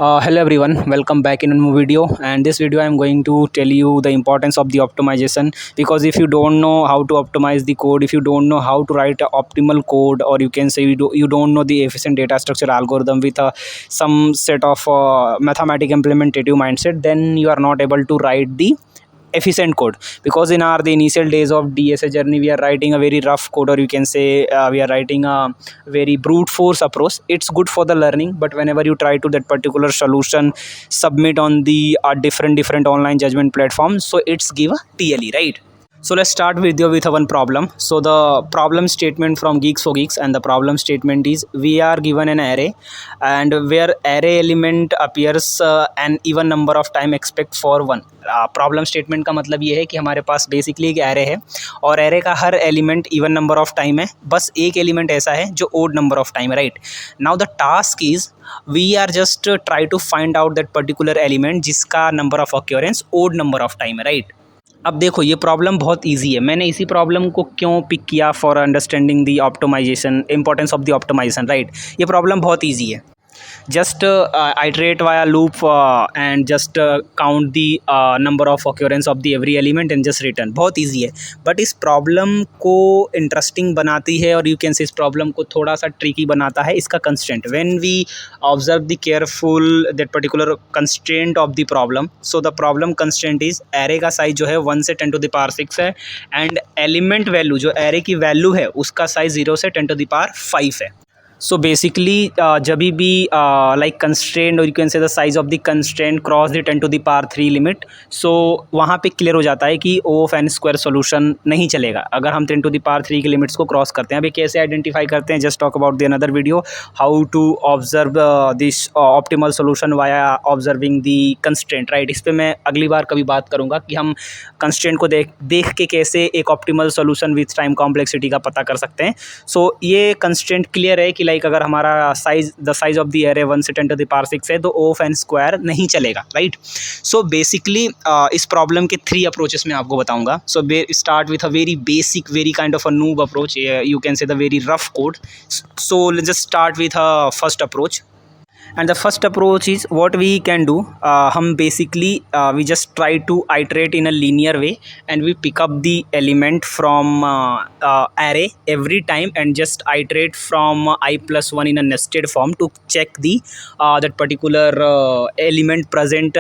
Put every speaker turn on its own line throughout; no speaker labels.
Hello everyone, welcome back in a new video. And this video I am going to tell you the importance of the optimization, because if you don't know how to optimize the code, if you don't know how to write a optimal code, or you can say you don't know the efficient data structure algorithm with some set of mathematical implementative mindset, then you are not able to write the efficient code. Because in our the initial days of DSA journey, we are writing a very rough code, or you can say we are writing a very brute force approach. It's good for the learning, but whenever you try to that particular solution submit on the different online judgment platforms, so it's give a TLE, right? So let's start with one problem. So the problem statement from Geeks for Geeks, and the problem statement is we are given an array, and where array element appears an even number of time expect for one. Problem statement का मतलब ये है कि हमारे पास basically एक array है, और array का हर element even number of time है, बस एक एलिमेंट ऐसा है जो ओड नंबर ऑफ टाइम है, right? Now the task is we are just try to find out that particular element जिसका number of occurrence odd number of time है, right? अब देखो, ये प्रॉब्लम बहुत इजी है. मैंने इसी प्रॉब्लम को क्यों पिक किया? For understanding the optimization, importance of the optimization, right? ये प्रॉब्लम बहुत इजी है. just iterate via loop and just count the number of occurrence of the every element and just return. बहुत easy है, but इस problem को interesting बनाती है, और you can say इस problem को थोड़ा सा tricky बनाता है इसका constraint. When we observe the careful that particular constraint of the problem, so the problem constraint is array का size जो है 1 से 10 to the power 6 है, and element value जो array की value है उसका size 0 से 10 to the power 5 है. सो बेसिकली जब भी लाइक कंस्ट्रेंट, और you can say the size of the constraint cross the 10 to the power 3 limit, so वहाँ पे क्लियर हो जाता है कि O of N square solution नहीं चलेगा अगर हम 10 to the power 3 की लिमिट्स को क्रॉस करते हैं. अभी कैसे आइडेंटिफाई करते हैं, just talk about the another video how to observe this optimal solution via observing the constraint, right? इस पर मैं अगली बार कभी बात करूँगा कि हम कंस्ट्रेंट को देख के कैसे एक optimal solution with time complexity का पता कर सकते हैं. सो ये कंस्ट्रेंट क्लियर है कि लाइक अगर हमारा the size of the array 1 से 10 to the power 6 है, तो ओ ऑफ एन स्क्वायर नहीं चलेगा, राइट? सो बेसिकली इस प्रॉब्लम के 3 अप्रोचेस मैं आपको बताऊंगा. So start with a very basic, very kind of a noob approach, you can say the very rough code. So let's just start with a first approach. And the first approach is what we can do, हम basically we just try to iterate in a linear way, and we pick up the element from array every time and just iterate from I plus 1 in a nested form to check the that particular element present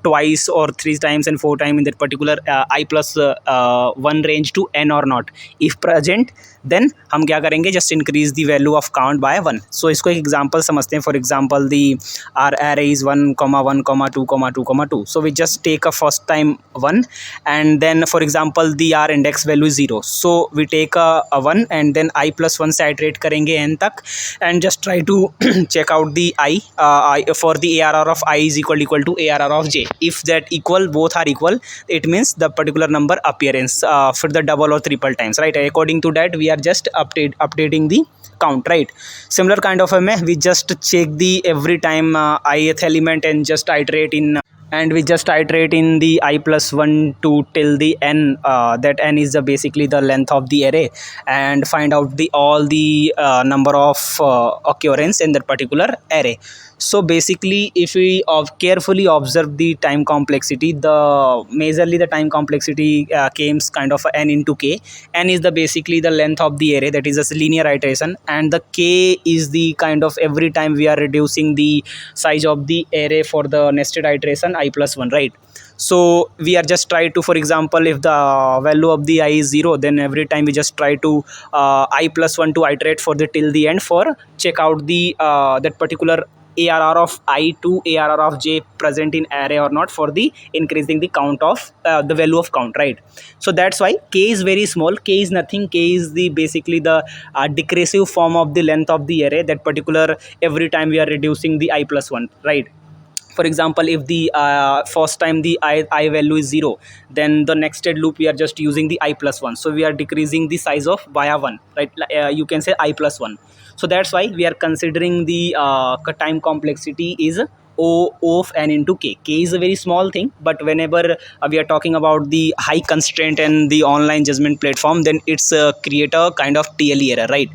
twice or 3 times and 4 times in that particular I plus 1 range to n or not. If present, then हम क्या करेंगे, just increase the value of count by 1. So इसको एक example समझते हैं. For example our array is 1, 1, 2, 2, 2. So we just take a first time 1, and then for example the r index value is 0, so we take a 1 and then I plus 1 से iterate करेंगे n तक, and just try to check out the I for the arr of I is equal to arr of j. If that equal, both are equal, it means the particular number appearance for the double or triple times, right? According to that we are just updating the count, right? Similar kind of a way, we just check the every time ith element and just iterate in, and we just iterate in the I plus 1 to till the n, that n is basically the length of the array, and find out the all the number of occurrence in that particular array. So basically if we carefully observe the time complexity, majorly the time complexity comes kind of n into k. N is the basically the length of the array, that is a linear iteration, and the k is the kind of every time we are reducing the size of the array for the nested iteration I plus 1, right? So we are just try to, for example, if the value of the I is 0, then every time we just try to I plus 1 to iterate for the till the end for check out the that particular arr of I to arr of j present in array or not, for the increasing the count of the value of count, right? So that's why k is very small. K is nothing. K is the basically the decreasive form of the length of the array, that particular every time we are reducing the I plus 1, right? For example, if the first time the I value is 0, then the nested loop we are just using the I plus 1, so we are decreasing the size of via 1, right? You can say I plus 1. So that's why we are considering the time complexity is O of n into k is a very small thing, but whenever we are talking about the high constraint and the online judgment platform, then it's create a kind of TLE error, right?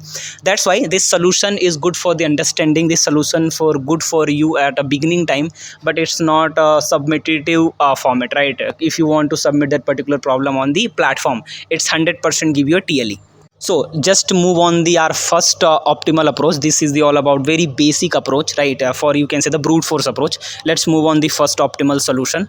That's why this solution is good for the understanding, this solution for good for you at a beginning time, but it's not a submitative format, right? If you want to submit that particular problem on the platform, it's 100% give you a TLE. So just move on the our first optimal approach. This is the all about very basic approach, right? For you can say the brute force approach. Let's move on the first optimal solution.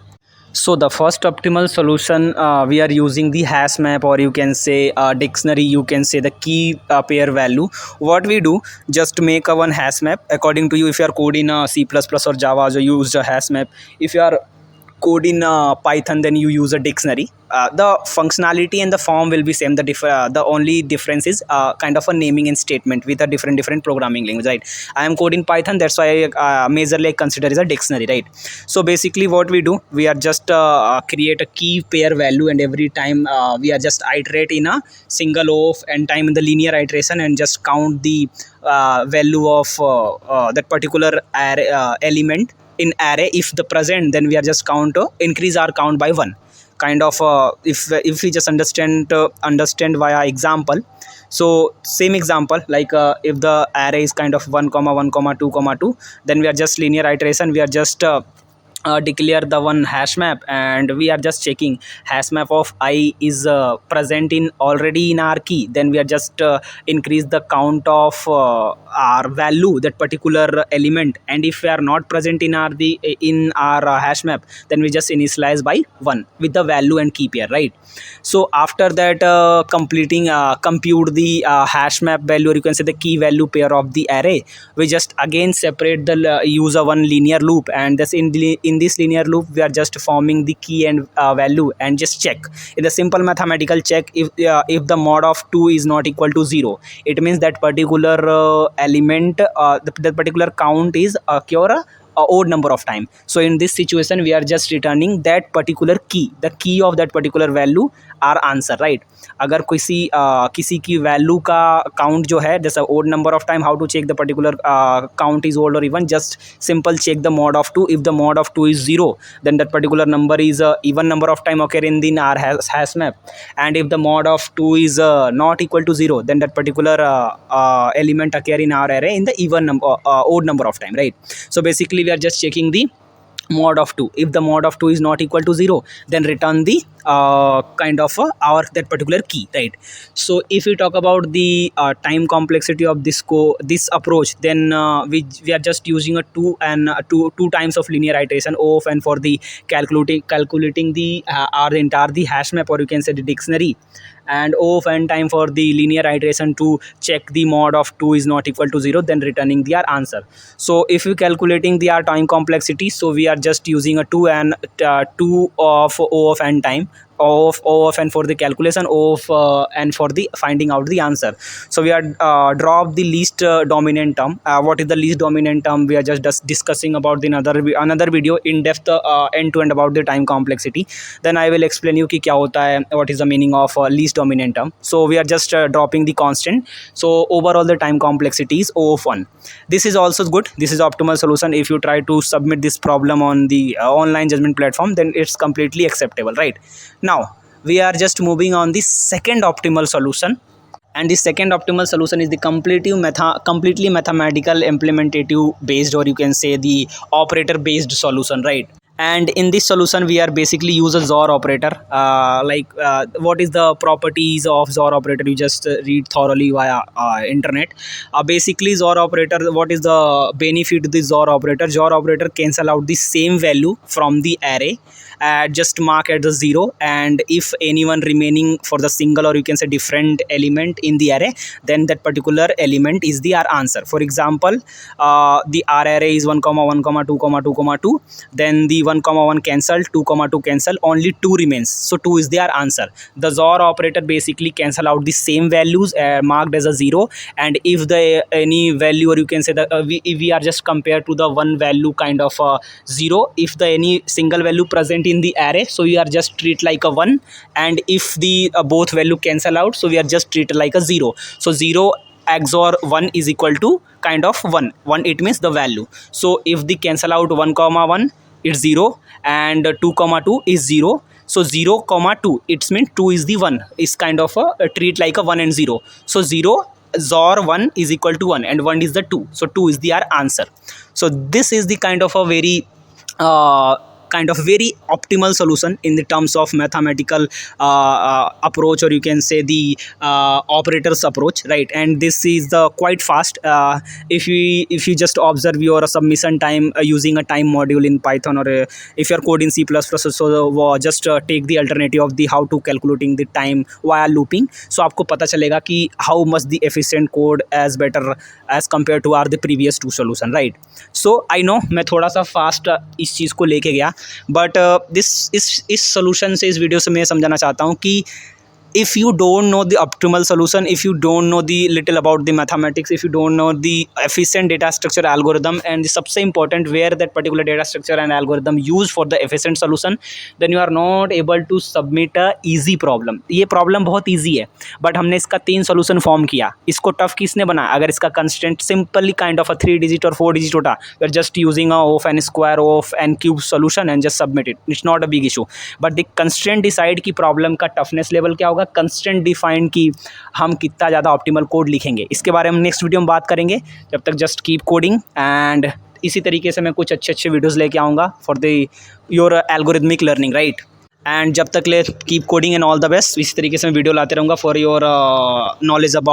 So the first optimal solution, we are using the hash map, or you can say dictionary, you can say the key pair value. What we do, just make a one hash map according to you. If you are coding C++ or Java, so you use a hash map. If you are code in Python, then you use a dictionary. The functionality and the form will be same. The only difference is kind of a naming and statement with a different programming language, right? I am coding Python, that's why majorly I consider is a dictionary, right? So basically what we do, we are just create a key pair value, and every time we are just iterate in a single of n time in the linear iteration, and just count the value of that particular array, element in array. If the present, then we are just increase our count by 1, kind of if we just understand via example. So same example, like if the array is kind of 1 comma 1 comma 2 comma 2, then we are just linear iteration, we are just declare the one hash map, and we are just checking hash map of I is present in already in our key, then we are just increase the count of our value, that particular element. And if we are not present in our hash map, then we just initialize by 1 with the value and key pair, right? So after that, compute the hash map value, or you can say the key value pair of the array, we just again separate the use of one linear loop, and this in this linear loop we are just forming the key and value, and just check in the simple mathematical check. If the mod of 2 is not equal to 0, it means that particular element, that particular count is occur a odd number of time. So in this situation, we are just returning that particular key, the key of that particular value, our answer, right? अगर किसी की value का count जो है जैसा odd number of time, how to check the particular count is old और even, just simple check the mod of 2. If the mod of 2 is 0, then that particular number is even number of time occur in the our hash map. And if the mod of 2 is not equal to 0, then that particular element occur in our array in the even number odd number of time, right? So basically we are just checking the mod of 2. If the mod of 2 is not equal to 0, then return the kind of our that particular key, right? So if we talk about the time complexity of this approach, then we are just using a two times of linear iteration O of n for the calculating the entire the hash map, or you can say the dictionary, and O of n time for the linear iteration to check the mod of 2 is not equal to 0, then returning the our answer. So if we calculating the our time complexity, so we are just using a 2 of O of n time, O of n for the calculation, O of n for the finding out the answer. So we are drop the least dominant term. What is the least dominant term? We are just discussing about the another video in depth, end to end about the time complexity. Then I will explain you कि क्या होता है, what is the meaning of least dominant term. So we are just dropping the constant. So overall the time complexity is O of 1. This is also good. This is optimal solution. If you try to submit this problem on the online judgment platform, then it's completely acceptable, right? Now we are just moving on the second optimal solution, and the second optimal solution is the completely mathematical implementative based, or you can say the operator based solution, right? And in this solution we are basically use a XOR operator. What is the properties of XOR operator? You just read thoroughly via internet. Basically XOR operator, what is the benefit of the XOR operator? XOR operator cancel out the same value from the array, just mark at the 0, and if anyone remaining for the single, or you can say different element in the array, then that particular element is the our answer. For example, the our array is 1 comma 1 comma 2 comma 2 comma 2, then the 1 comma 1 cancel, 2 comma 2 cancel, only 2 remains, so 2 is their answer. The XOR operator basically cancel out the same values marked as a 0, and if the any value, or you can say that we are just compared to the one value kind of 0, if the any single value present in the array, so we are just treat like a 1, and if the both value cancel out, so we are just treat like a 0. So 0 XOR 1 is equal to kind of 1. 1 it means the value. So if the cancel out 1 comma 1, it's 0, and 2 comma 2 is 0. So 0 comma 2, it's mean 2 is the 1. It's kind of a treat like a 1 and 0. So 0 XOR 1 is equal to 1, and 1 is the 2. So 2 is the our answer. So this is the kind of a very very optimal solution in the terms of mathematical approach, or you can say the operators approach, right? And this is the quite fast. If you just observe your submission time using a time module in Python, or if you're coding C++, so just take the alternative of the how to calculating the time while looping. So आपको पता चलेगा कि how much the efficient code as better as compared to our the previous two solution, right? So I know मैं थोड़ा सा fast इस चीज़ को लेके गया, बट इस सोल्यूशन से, इस वीडियो से मैं समझाना चाहता हूँ कि if you don't know the optimal solution, if you don't know the little about the mathematics, if you don't know the efficient data structure algorithm, and the सबसे important where that particular data structure and algorithm used for the efficient solution, then you are not able to submit a easy problem. ये problem बहुत easy है, but हमने इसका 3 solution form किया. इसको tough किसने बनाया? अगर इसका constraint simply kind of a 3 digit or 4 digit होता, we are just using a of n square of n cube solution and just submit it. It's not a big issue, but the constraint decide कि problem का toughness level क्या होगा, constant define की हम कितना ज़्यादा optimal code लिखेंगे. इसके बारे में नेक्स्ट वीडियो में बात करेंगे. जब तक जस्ट कीप कोडिंग, एंड इसी तरीके से मैं कुछ अच्छे वीडियोस लेके आऊँगा for the your algorithmic learning, right? And जब तक ले keep coding and all the best. इसी तरीके से मैं वीडियो लाते रहूँगा फॉर योर नॉलेज अबाउट